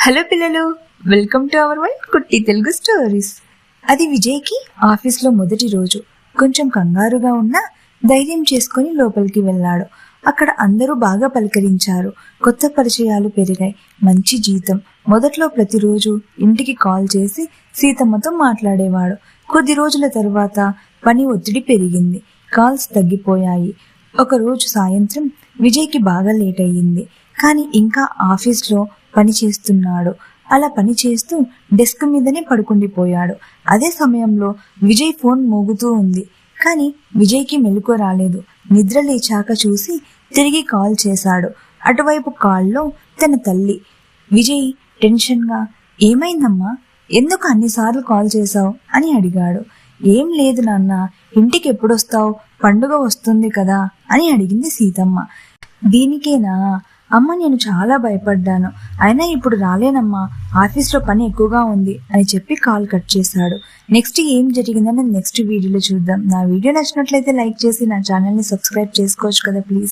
Hello పిల్లలు, welcome to our world కుట్టి Telugu stories. అది విజయ్కి ఆఫీస్లో మొదటి రోజు. కొంచెం కంగారుగా ఉన్నా ధైర్యం చేసుకుని లోపలికి వెళ్ళాడు. అక్కడ అందరూ బాగా పలకరించారు. కొత్త పరిచయాలు పెరిగాయి. మంచి జీతం. మొదట్లో ప్రతిరోజు ఇంటికి కాల్ చేసి సీతమ్మతో మాట్లాడేవాడు. కొద్ది రోజుల తరువాత పని ఒత్తిడి పెరిగింది. కాల్స్ తగ్గిపోయాయి. ఒకరోజు సాయంత్రం విజయ్కి బాగా లేట్ అయ్యింది. కానీ ఇంకా ఆఫీస్లో పని చేస్తున్నాడు. అలా పని చేస్తూ డెస్క్ మీదనే పడుకుండిపోయాడు. అదే సమయంలో విజయ్ ఫోన్ మోగుతూ ఉంది. కానీ విజయ్కి మెలకువ రాలేదు. నిద్ర లేచాక చూసి తిరిగి కాల్ చేశాడు. అటువైపు కాల్లో తన తల్లి. విజయ్ టెన్షన్గా, ఏమైందమ్మా, ఎందుకు అన్నిసార్లు కాల్ చేశావు అని అడిగాడు. ఏం లేదు నాన్న, ఇంటికి ఎప్పుడొస్తావు, పండుగ వస్తుంది కదా అని అడిగింది సీతమ్మ. దీనికేనా అమ్మ, నేను చాలా భయపడ్డాను. అయినా ఇప్పుడు రాలేనమ్మా, ఆఫీస్లో పని ఎక్కువగా ఉంది అని చెప్పి కాల్ కట్ చేశాడు. నెక్స్ట్ ఏం జరిగిందని నెక్స్ట్ వీడియోలో చూద్దాం. నా వీడియో నచ్చినట్లయితే లైక్ చేసి నా ఛానల్ని సబ్స్క్రైబ్ చేసుకోవచ్చు కదా ప్లీజ్.